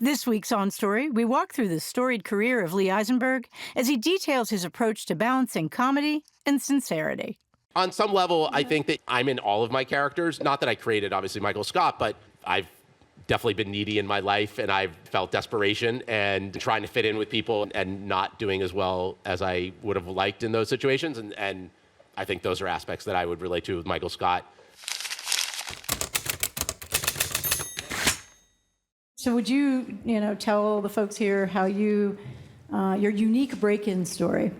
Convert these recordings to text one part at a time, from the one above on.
This week's On Story, we walk through the storied career of Lee Eisenberg as he details his approach to balancing comedy and sincerity. On some level, I think that I'm in all of my characters. Not that I created, obviously, Michael Scott, but I've definitely been needy in my life, and I've felt desperation and trying to fit in with people and not doing as well as I would have liked in those situations. And I think those are aspects that I would relate to with Michael Scott. So would you, tell the folks here how your unique break-in story?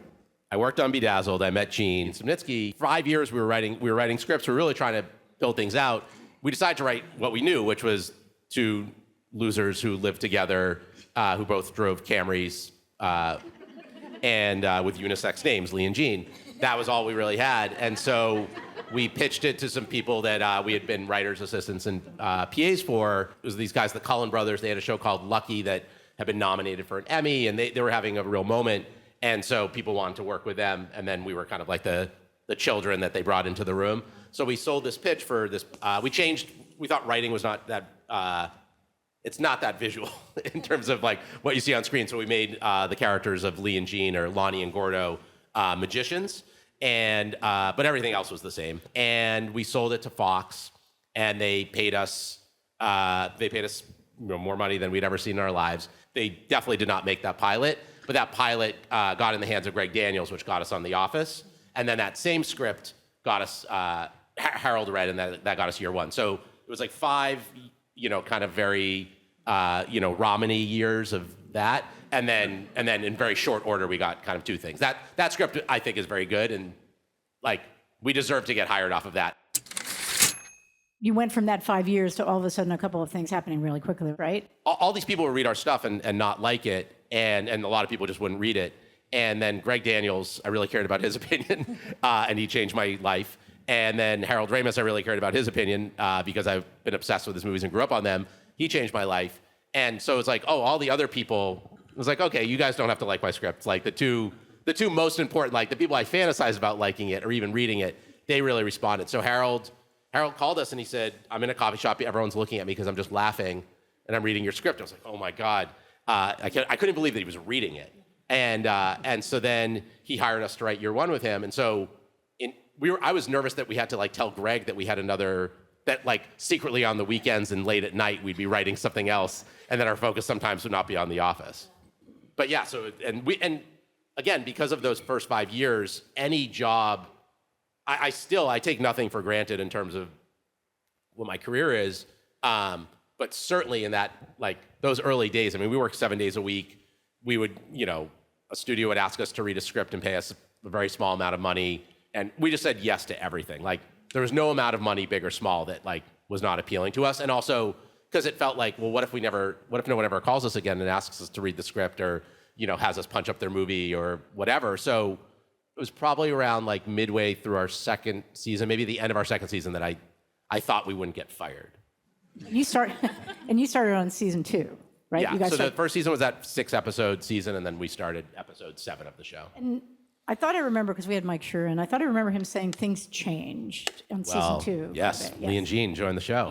I worked on Bedazzled. I met Gene Snitsky. 5 years we were writing scripts. We were really trying to build things out. We decided to write what we knew, which was two losers who lived together, who both drove Camrys, and with unisex names, Lee and Gene. That was all we really had. And so we pitched it to some people that we had been writers, assistants, and PAs for. It was these guys, the Cullen brothers. They had a show called Lucky that had been nominated for an Emmy, and they were having a real moment. And so people wanted to work with them, and then we were kind of like the children that they brought into the room. So we sold this pitch for this. We thought writing was not that. It's not that visual in terms of like what you see on screen. So we made the characters of Lee and Gene, or Lonnie and Gordo, magicians, and but everything else was the same. And we sold it to Fox, and they paid us. More money than we'd ever seen in our lives. They definitely did not make that pilot, but that pilot got in the hands of Greg Daniels, which got us on The Office, and then that same script got us Harold read, and that got us year one. So it was like 5, kind of very ramen-y years of that, and then in very short order we got kind of 2 things. That script I think is very good, and like we deserve to get hired off of that. You went from that 5 years to all of a sudden a couple of things happening really quickly, right? All these people would read our stuff and not like it, and a lot of people just wouldn't read it. And then Greg Daniels, I really cared about his opinion, and he changed my life. And then Harold Ramis, I really cared about his opinion because I've been obsessed with his movies and grew up on them. He changed my life. And so it's like, all the other people, it was like, okay, you guys don't have to like my script. Like the two most important, like the people I fantasize about liking it or even reading it, they really responded. So Harold called us and he said, I'm in a coffee shop, everyone's looking at me because I'm just laughing and I'm reading your script. I was like, oh my God. I couldn't believe that he was reading it. And so then he hired us to write year one with him. And so I was nervous that we had to like tell Greg that we had that like secretly on the weekends and late at night, we'd be writing something else. And that our focus sometimes would not be on The Office. But yeah, and again, because of those first 5 years, any job, I take nothing for granted in terms of what my career is. But certainly in that, like those early days, I mean, we worked 7 days a week. We would, a studio would ask us to read a script and pay us a very small amount of money. And we just said yes to everything. Like there was no amount of money, big or small, that like was not appealing to us. And also because it felt like, well, what if no one ever calls us again and asks us to read the script or, has us punch up their movie or whatever. So it was probably around like midway through our second season, maybe the end of our second season, that I thought we wouldn't get fired. You started on season 2, right? Yeah, the first season was that 6-episode season, and then we started episode 7 of the show. And I thought I remember, because we had Mike Schur, and I thought I remember him saying things changed in season 2. Yes, Lee and Gene joined the show.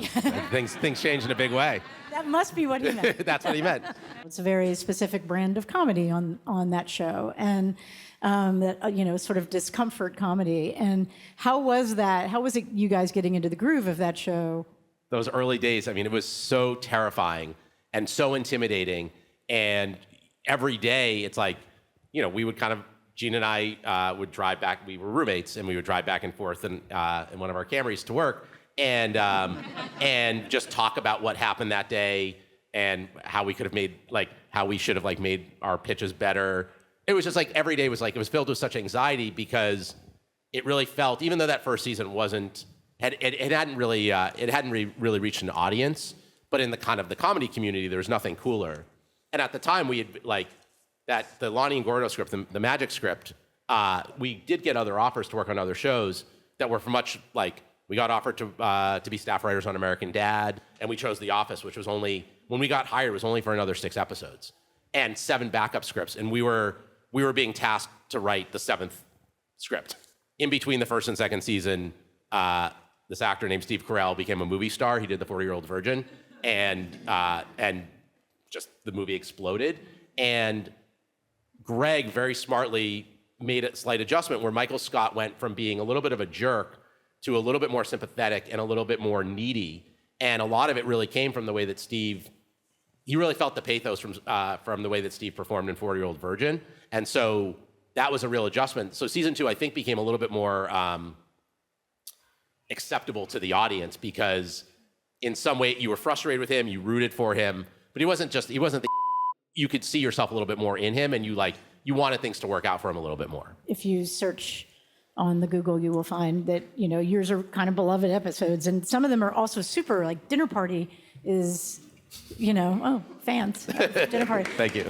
things changed in a big way. That must be what he meant. That's what he meant. It's a very specific brand of comedy on that show, and that sort of discomfort comedy. And how was that? How was it you guys getting into the groove of that show? Those early days, I mean, it was so terrifying and so intimidating. And every day, it's like, we would kind of, Gene and I would drive back. We were roommates, and we would drive back and forth in one of our Camrys to work, and just talk about what happened that day and how we could have how we should have made our pitches better. It was just like every day was like, it was filled with such anxiety because it really felt, even though that first season it hadn't really reached an audience, but in the kind of the comedy community, there was nothing cooler. And at the time, we had the Lonnie and Gordo script, the Magic script, we did get other offers to work on other shows that were we got offered to be staff writers on American Dad, and we chose The Office, which was only, when we got hired, was only for another 6 episodes and 7 backup scripts. And we were being tasked to write the 7th script. In between the first and second season, this actor named Steve Carell became a movie star. He did The 40-Year-Old Virgin, and just the movie exploded. And Greg very smartly made a slight adjustment where Michael Scott went from being a little bit of a jerk to a little bit more sympathetic and a little bit more needy. And a lot of it really came from the way that he really felt the pathos from the way that Steve performed in 40-Year-Old Virgin. And so that was a real adjustment. So season 2, I think, became a little bit more acceptable to the audience because in some way you were frustrated with him, you rooted for him, but he wasn't you could see yourself a little bit more in him and you wanted things to work out for him a little bit more. If you search on the Google, you will find that, yours are kind of beloved episodes. And some of them are also super, like Dinner Party is, fans of Dinner Party. Thank you.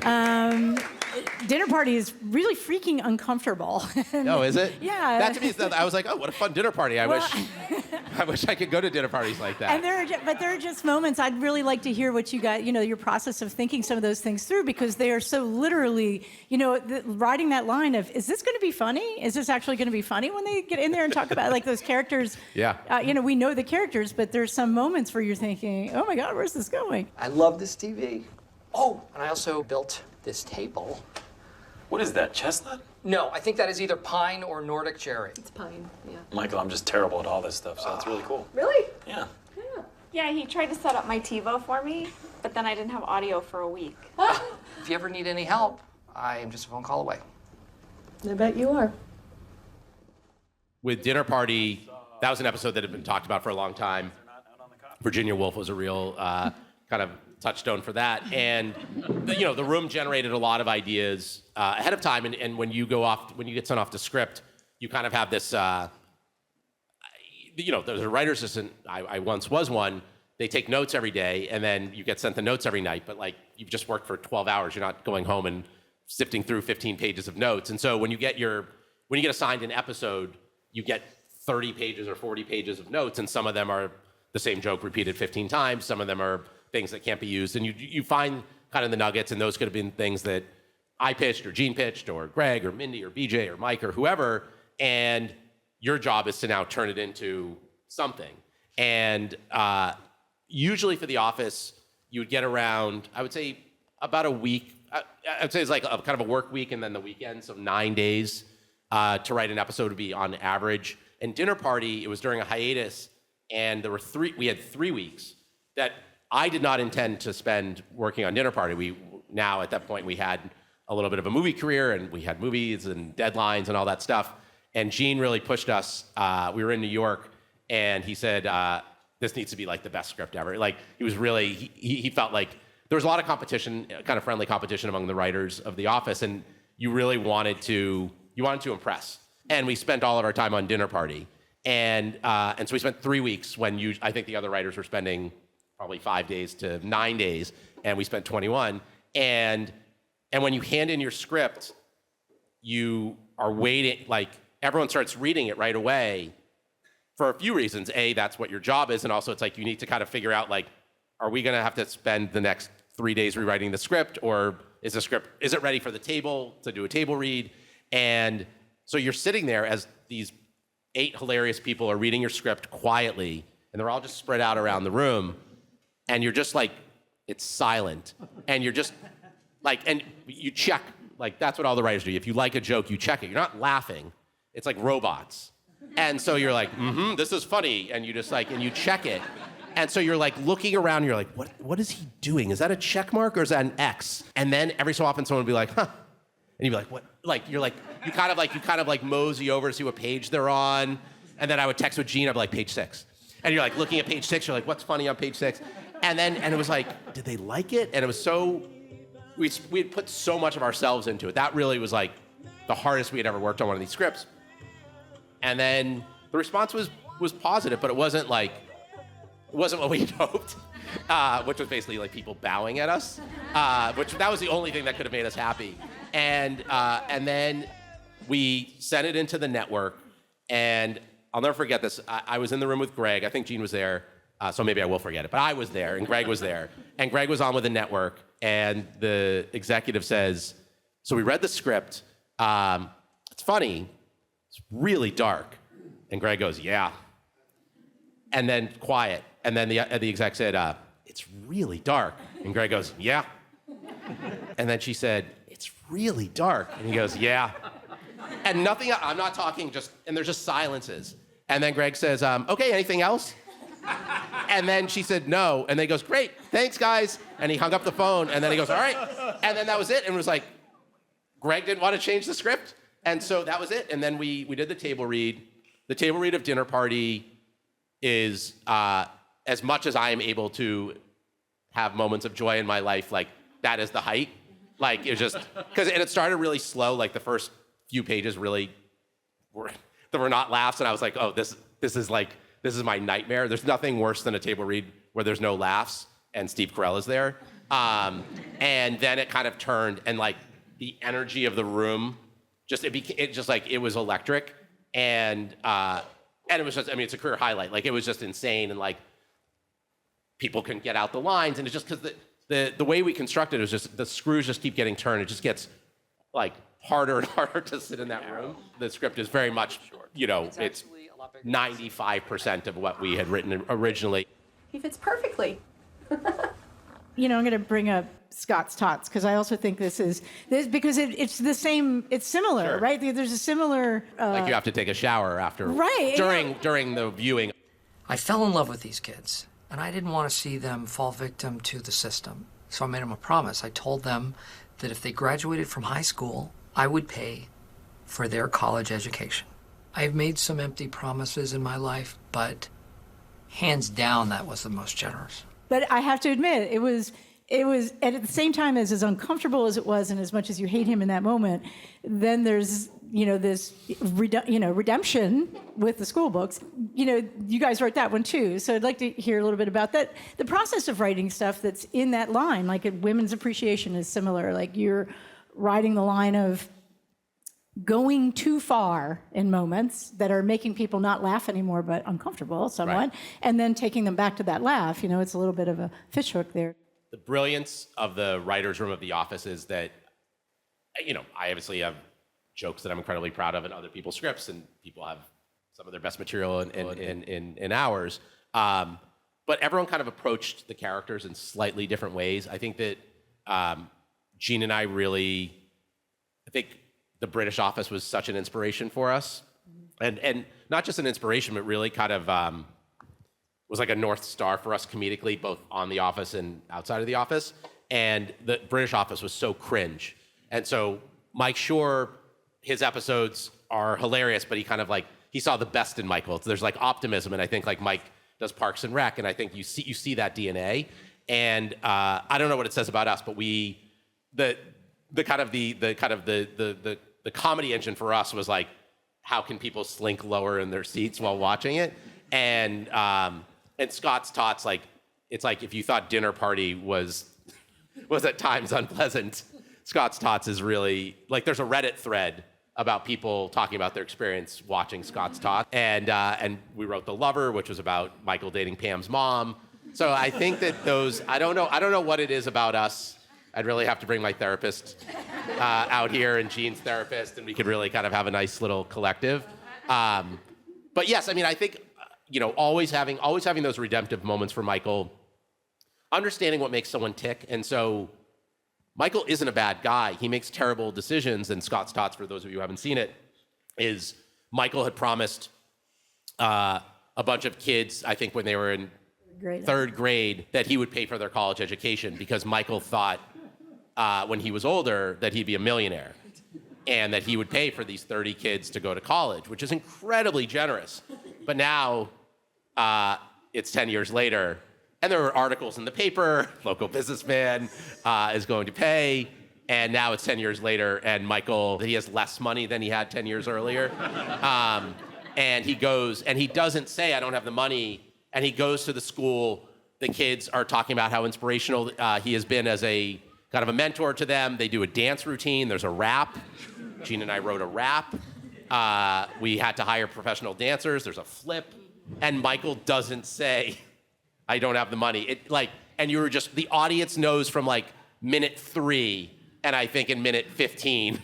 Dinner Party is really freaking uncomfortable. Oh, is it? Yeah. That to me is, I was like, oh, what a fun dinner party. I wish I could go to dinner parties like that. And there are just moments I'd really like to hear what you got, your process of thinking some of those things through, because they are so literally, riding that line of, is this going to be funny? Is this actually going to be funny when they get in there and talk about like those characters? Yeah. We know the characters, but there's some moments where you're thinking, oh my God, where's this going? I love this TV. Oh, and I also built this table. What is that, chestnut? No, I think that is either pine or Nordic cherry. It's pine, yeah. Michael, I'm just terrible at all this stuff, so that's really cool. Really? Yeah. Yeah, he tried to set up my TiVo for me, but then I didn't have audio for a week. If you ever need any help, I am just a phone call away. I bet you are. With Dinner Party, that was an episode that had been talked about for a long time. Virginia Woolf was a real kind of touchstone for that. And the room generated a lot of ideas ahead of time. And when you get sent off to script, you kind of have this, there's a writer's assistant. I once was one. They take notes every day, and then you get sent the notes every night. But like you've just worked for 12 hours, you're not going home and sifting through 15 pages of notes. And so when you get assigned an episode, you get 30 pages or 40 pages of notes, and some of them are the same joke repeated 15 times. Some of them are things that can't be used. And you find kind of the nuggets, and those could have been things that I pitched or Gene pitched or Greg or Mindy or BJ or Mike or whoever. And your job is to now turn it into something. And usually for The Office, you would get around, I would say, about a week. I'd say it's like a kind of a work week and then the weekend, so 9 days to write an episode would be on average. And Dinner Party, it was during a hiatus, and we had 3 weeks that I did not intend to spend working on Dinner Party. Now at that point we had a little bit of a movie career, and we had movies and deadlines and all that stuff. And Gene really pushed us. We were in New York, and he said, this needs to be like the best script ever. Like he was really, he felt like there was a lot of competition, kind of friendly competition among the writers of The Office, and you really wanted to impress. And we spent all of our time on Dinner Party. And so we spent 3 weeks when I think the other writers were spending probably 5 days to 9 days, and we spent 21. And when you hand in your script, you are waiting, like everyone starts reading it right away for a few reasons. A, that's what your job is, and also it's like you need to kind of figure out, like, are we gonna have to spend the next 3 days rewriting the script, or is it ready for the table, to do a table read? And so you're sitting there as these 8 hilarious people are reading your script quietly, and they're all just spread out around the room, and you're just like, it's silent, and you're just like, and you check, like that's what all the writers do. If you like a joke, you check it. You're not laughing. It's like robots. And so you're like, this is funny, and you just like, and you check it. And so you're like looking around, and you're like, what is he doing? Is that a check mark or is that an X? And then every so often someone would be like, huh. And you'd be like, what? Like, you kind of like mosey over to see what page they're on. And then I would text with Gene, I'd be like, page 6. And you're like looking at page 6, you're like, what's funny on page 6? And it was like, did they like it? And it was so, we had put so much of ourselves into it. That really was like the hardest we had ever worked on one of these scripts. And then the response was positive, but it wasn't what we had hoped, which was basically like people bowing at us, that was the only thing that could have made us happy. And then we sent it into the network, and I'll never forget this. I was in the room with Greg. I think Gene was there, so maybe I will forget it. But I was there, and Greg was there. And Greg was on with the network, and the executive says, so we read the script. It's funny. It's really dark. And Greg goes, yeah. And then quiet. And then the exec said, it's really dark. And Greg goes, yeah. And then she said, "It's really dark." And he goes, "Yeah." And nothing, I'm not talking, and there's just silences. And then Greg says, "Okay, anything else?" And then she said, "No." And then he goes, "Great, thanks, guys." And he hung up the phone, and then he goes, "All right." And then that was it. And it was like, Greg didn't want to change the script. And so that was it. And then we did the table read. The table read of Dinner Party is, as much as I am able to have moments of joy in my life, like, that is the height. Like, it was just, and it started really slow. Like, the first few pages really there were not laughs. And I was like, oh, this is my nightmare. There's nothing worse than a table read where there's no laughs and Steve Carell is there. And then it kind of turned, and like the energy of the room, it was electric. And it was just, I mean, it's a career highlight. Like, it was just insane. And like, people couldn't get out the lines. And it's just because the way we constructed it was just, the screws just keep getting turned. It just gets like harder and harder to sit in that room. The script is very much, it's 95% of what we had written originally. He fits perfectly. I'm going to bring up Scott's Tots because I also think this because it's the same. It's similar, Sure. right? There's a similar. Like, you have to take a shower after, right? during the viewing. I fell in love with these kids, and I didn't want to see them fall victim to the system. So I made them a promise. I told them that if they graduated from high school, I would pay for their college education. I've made some empty promises in my life, but hands down, that was the most generous. But I have to admit, it was, and at the same time, as uncomfortable as it was, and as much as you hate him in that moment, then there's, this, redemption with the school books. You guys wrote that one too. So I'd like to hear a little bit about that. The process of writing stuff that's in that line, like women's appreciation is similar. Like, you're writing the line of going too far in moments that are making people not laugh anymore, but uncomfortable somewhat, Right. and then taking them back to that laugh. It's a little bit of a fishhook there. The brilliance of the writer's room of The Office is that, I obviously have jokes that I'm incredibly proud of in other people's scripts, and people have some of their best material in ours. But everyone kind of approached the characters in slightly different ways. I think that Gene and I really, I think the British Office was such an inspiration for us. And not just an inspiration, but really kind of was like a North Star for us comedically, both on The Office and outside of The Office. And the British Office was so cringe. And so Mike Schur, his episodes are hilarious, but he saw the best in Michael. So there's like optimism, and I think like Mike does Parks and Rec, and I think you see that DNA. And I don't know what it says about us, but the comedy engine for us was like, how can people slink lower in their seats while watching it? And Scott's Tots, like, it's like if you thought Dinner Party was at times unpleasant, Scott's Tots is really, like, there's a Reddit thread about people talking about their experience watching Scott's Tots. And we wrote The Lover, which was about Michael dating Pam's mom. So I think that I don't know what it is about us. I'd really have to bring my therapist out here, and Gene's therapist, and we could really kind of have a nice little collective. But yes, I mean, I think, always having those redemptive moments for Michael, understanding what makes someone tick. And so Michael isn't a bad guy. He makes terrible decisions. And Scott's Tots, for those of you who haven't seen it, is Michael had promised a bunch of kids, I think when they were in third grade, that he would pay for their college education because Michael thought when he was older that he'd be a millionaire and that he would pay for these 30 kids to go to college, which is incredibly generous. But now it's 10 years later, and there were articles in the paper, local businessman is going to pay, and now it's 10 years later, and Michael, he has less money than he had 10 years earlier. And he goes, and he doesn't say, I don't have the money, and he goes to the school. The kids are talking about how inspirational he has been as a kind of a mentor to them. They do a dance routine. There's a rap. Gene and I wrote a rap. We had to hire professional dancers. There's a flip. And Michael doesn't say, I don't have the money. And you were just, the audience knows from like minute 3, and I think in minute 15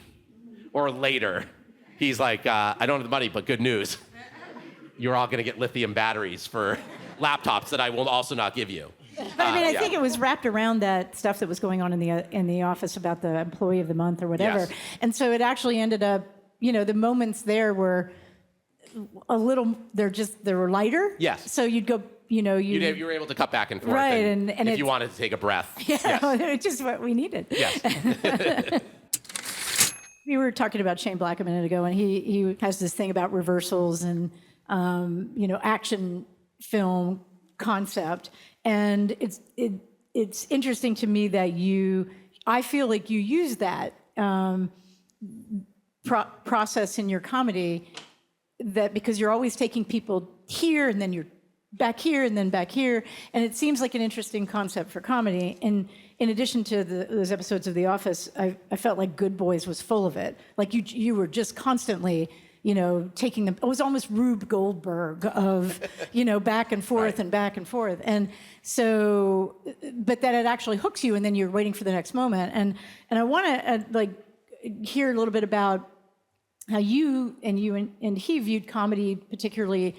or later, he's like, I don't have the money, but good news. You're all gonna get lithium batteries for laptops that I will also not give you. But I mean, I Yeah. think it was wrapped around that stuff that was going on in the office about the employee of the month or whatever. Yes. And so it actually ended up, the moments there were a little, they were lighter. Yes. So you'd go, You were able to cut back and forth. Right, And and if it's- you wanted to take a breath. Yeah, Yes. it's just what we needed. Yes. We were talking about Shane Black a minute ago, and he has this thing about reversals and action film concept, and it's interesting to me that I feel like you use that process in your comedy, that because you're always taking people here and then you're back here and then back here, and it seems like an interesting concept for comedy. And in addition to those episodes of The Office, I felt like Good Boys was full of it. Like you were just constantly, taking them. It was almost Rube Goldberg of, back and forth Right. and back and forth. And so, but that it actually hooks you, and then you're waiting for the next moment. And I want to hear a little bit about how you and he viewed comedy, particularly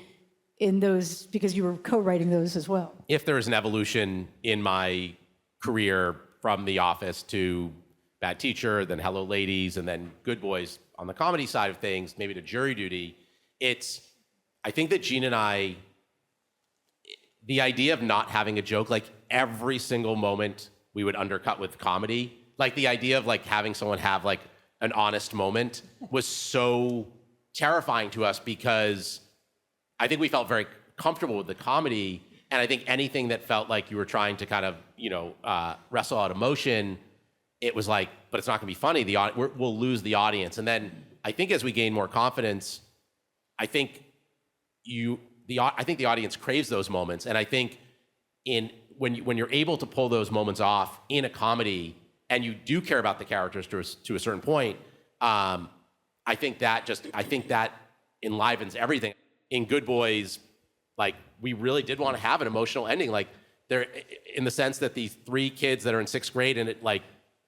in those, because you were co-writing those as well. If there is an evolution in my career from The Office to Bad Teacher, then Hello Ladies, and then Good Boys on the comedy side of things, maybe to Jury Duty, I think that Gene and I, the idea of not having a joke, like every single moment we would undercut with comedy, like the idea of like having someone have like an honest moment was so terrifying to us, because I think we felt very comfortable with the comedy, and I think anything that felt like you were trying to kind of, wrestle out emotion, it was like, but it's not going to be funny. We'll lose the audience. And then I think as we gain more confidence, I think the audience craves those moments, and I think when you're able to pull those moments off in a comedy, and you do care about the characters to a certain point, I think that enlivens everything. In Good Boys, like, we really did want to have an emotional ending. Like, they're in the sense that these three kids that are in sixth grade, and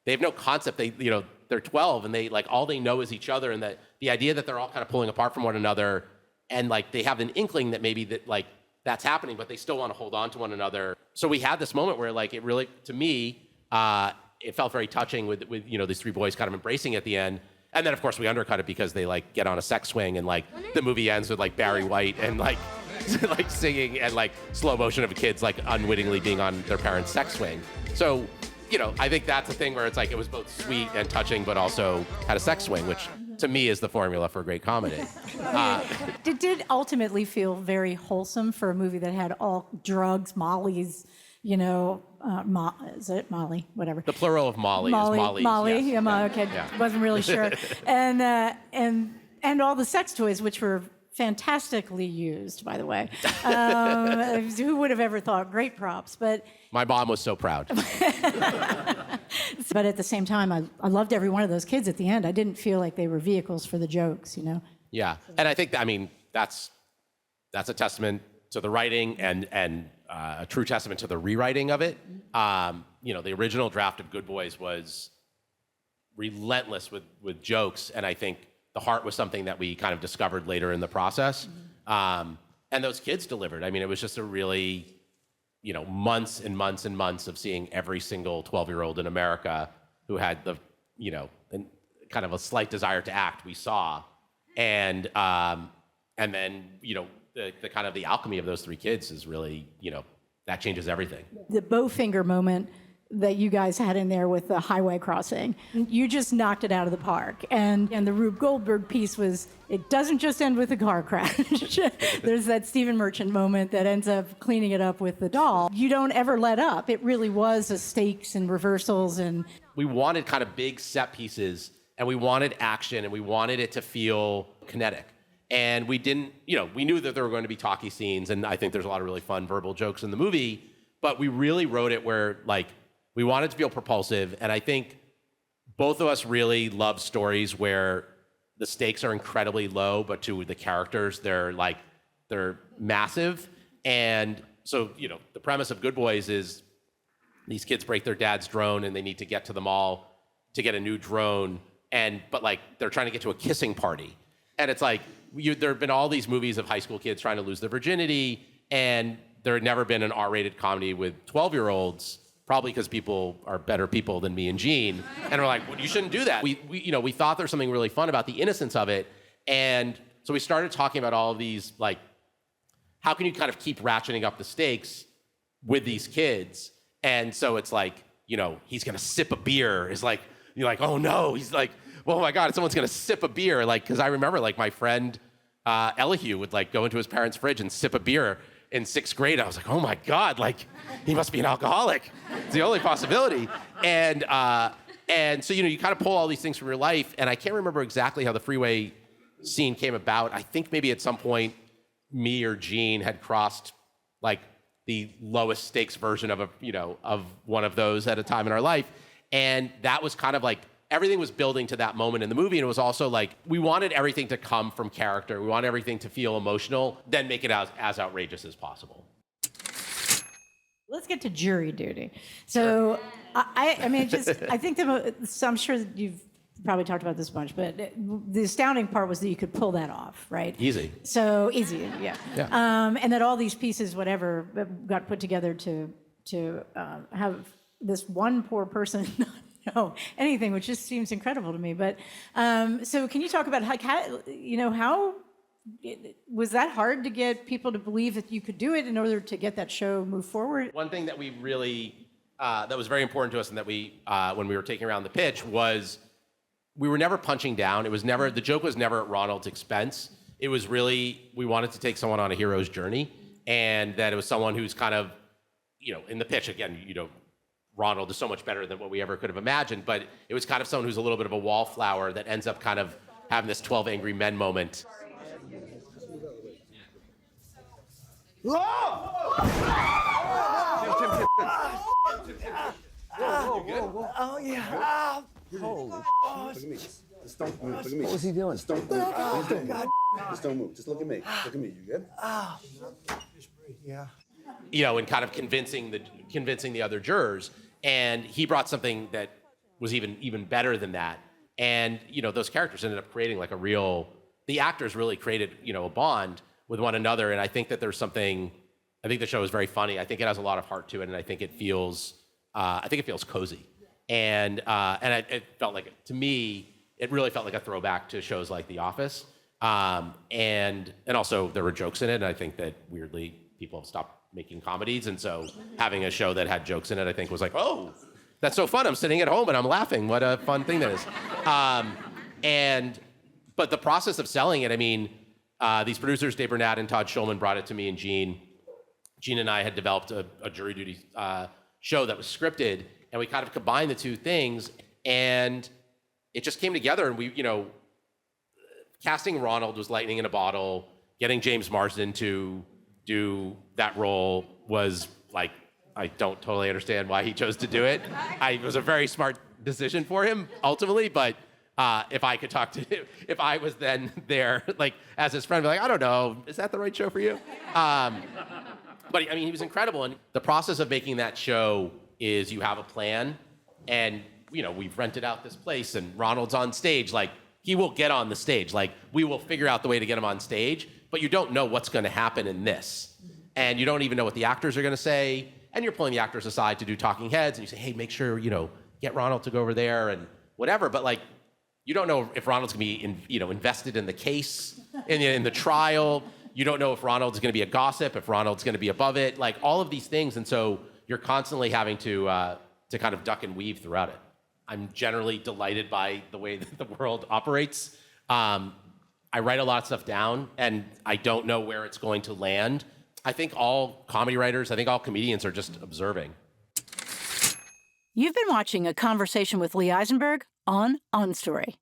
they have no concept. They're 12, and all they know is each other, and that the idea that they're all kind of pulling apart from one another, and like they have an inkling that maybe that's happening, but they still want to hold on to one another. So we had this moment where it really, to me, it felt very touching with these three boys kind of embracing at the end. And then, of course, we undercut it because they get on a sex swing, and the movie ends with Barry White and singing, and slow motion of kids unwittingly being on their parents' sex swing. So, I think that's a thing where it's it was both sweet and touching, but also had a sex swing, which to me is the formula for great comedy. It did ultimately feel very wholesome for a movie that had all drugs, mollies, is it Molly? Whatever. The plural of Molly is Molly. Molly. Yes. Yeah, okay. Yeah. Wasn't really sure. And all the sex toys, which were fantastically used, by the way. Who would have ever thought? Great props, but My mom was so proud. but at the same time, I loved every one of those kids at the end. I didn't feel like they were vehicles for the jokes, Yeah, and I think that's a testament to the writing and a true testament to the rewriting of it. The original draft of Good Boys was relentless with jokes, and I think the heart was something that we kind of discovered later in the process. And those kids delivered. I mean, it was just a really, months and months and months of seeing every single 12-year-old in America who had the, kind of a slight desire to act. We saw, and then the kind of the alchemy of those three kids is really, that changes everything. The Bowfinger moment that you guys had in there with the highway crossing, you just knocked it out of the park. And the Rube Goldberg piece was, it doesn't just end with a car crash. There's that Stephen Merchant moment that ends up cleaning it up with the doll. You don't ever let up. It really was a stakes and reversals. And we wanted kind of big set pieces, and we wanted action, and we wanted it to feel kinetic. And we didn't, we knew that there were going to be talky scenes, and I think there's a lot of really fun verbal jokes in the movie, but we really wrote it where, we wanted to feel propulsive, and I think both of us really love stories where the stakes are incredibly low, but to the characters, they're massive. And so, the premise of Good Boys is these kids break their dad's drone, and they need to get to the mall to get a new drone, but they're trying to get to a kissing party. And it's there have been all these movies of high school kids trying to lose their virginity, there had never been an R-rated comedy with 12-year-olds, probably because people are better people than me and Gene. And we're like, well, you shouldn't do that. We thought there was something really fun about the innocence of it. And so we started talking about all of these, like, how can you kind of keep ratcheting up the stakes with these kids? And so it's like, he's gonna sip a beer. It's like, you're like, oh no. He's like, oh my God, someone's gonna sip a beer. Like, cause I remember like my friend Elihu would like go into his parents' fridge and sip a beer in 6th grade. I was like, oh my God, like he must be an alcoholic. It's the only possibility. And so, you kind of pull all these things from your life. And I can't remember exactly how the freeway scene came about. I think maybe at some point me or Gene had crossed like the lowest stakes version of of one of those at a time in our life. And that was kind of like, everything was building to that moment in the movie. And it was also like, we wanted everything to come from character. We wanted everything to feel emotional, then make it as outrageous as possible. Let's get to jury duty. So, I mean, I think so I'm sure that you've probably talked about this a bunch, but the astounding part was that you could pull that off, right? Easy. So easy, yeah. Yeah. And that all these pieces, whatever, got put together to have this one poor person not know anything, which just seems incredible to me. But so can you talk about how was that hard to get people to believe that you could do it in order to get that show move forward? One thing that we really, that was very important to us and that we, when we were taking around the pitch was we were never punching down. The joke was never at Ronald's expense. It was really, we wanted to take someone on a hero's journey, and that it was someone who's kind of, in the pitch, again, Ronald is so much better than what we ever could have imagined, but it was kind of someone who's a little bit of a wallflower that ends up kind of having this 12 Angry Men moment. Oh, yeah. Holy. Look at me. Just don't move. Look at me. What was he doing? Just don't move. Just don't move. Just look at me. Look at me. You good? Just breathe. Yeah. And kind of convincing the other jurors. And he brought something that was even better than that. And, those characters ended up creating like the actors really created, a bond with one another. And I think that there's something, I think the show is very funny. I think it has a lot of heart to it. And I think it feels cozy. And it felt like, to me, it really felt like a throwback to shows like The Office. And also there were jokes in it. And I think that weirdly people have stopped making comedies. And so having a show that had jokes in it, I think was like, oh, that's so fun. I'm sitting at home and I'm laughing. What a fun thing that is. But the process of selling it, I mean, these producers, Dave Burnett and Todd Schulman, brought it to me and Gene. Gene and I had developed a jury duty show that was scripted, and we kind of combined the two things, and it just came together. And we, casting Ronald was lightning in a bottle. Getting James Marsden to do that role was like, I don't totally understand why he chose to do it. It was a very smart decision for him ultimately, but if I could talk to him, if I was then there, like as his friend, be like, I don't know, is that the right show for you? But I mean, he was incredible. And the process of making that show is you have a plan, and we've rented out this place, and Ronald's on stage. Like, he will get on the stage. Like, we will figure out the way to get him on stage, but you don't know what's going to happen in this, and you don't even know what the actors are going to say. And you're pulling the actors aside to do talking heads, and you say, hey, make sure get Ronald to go over there and whatever. But like, you don't know if Ronald's going to be invested in the case, in the trial. You don't know if Ronald's going to be a gossip, if Ronald's going to be above it, like all of these things. And so you're constantly having to kind of duck and weave throughout it. I'm generally delighted by the way that the world operates. I write a lot of stuff down, and I don't know where it's going to land. I think all comedy writers, I think all comedians are just observing. You've been watching A Conversation with Lee Eisenberg on OnStory.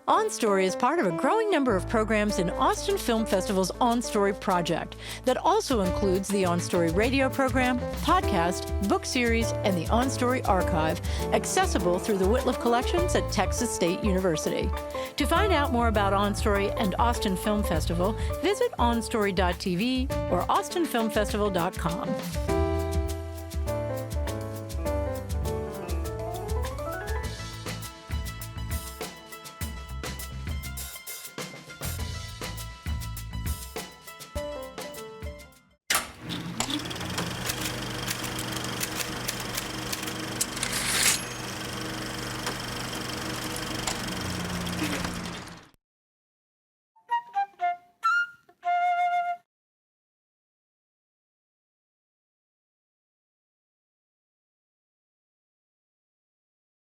OnStory is part of a growing number of programs in Austin Film Festival's OnStory project that also includes the OnStory radio program, podcast, book series, and the OnStory archive, accessible through the Whitliff Collections at Texas State University. To find out more about OnStory and Austin Film Festival, visit onstory.tv or austinfilmfestival.com. see you.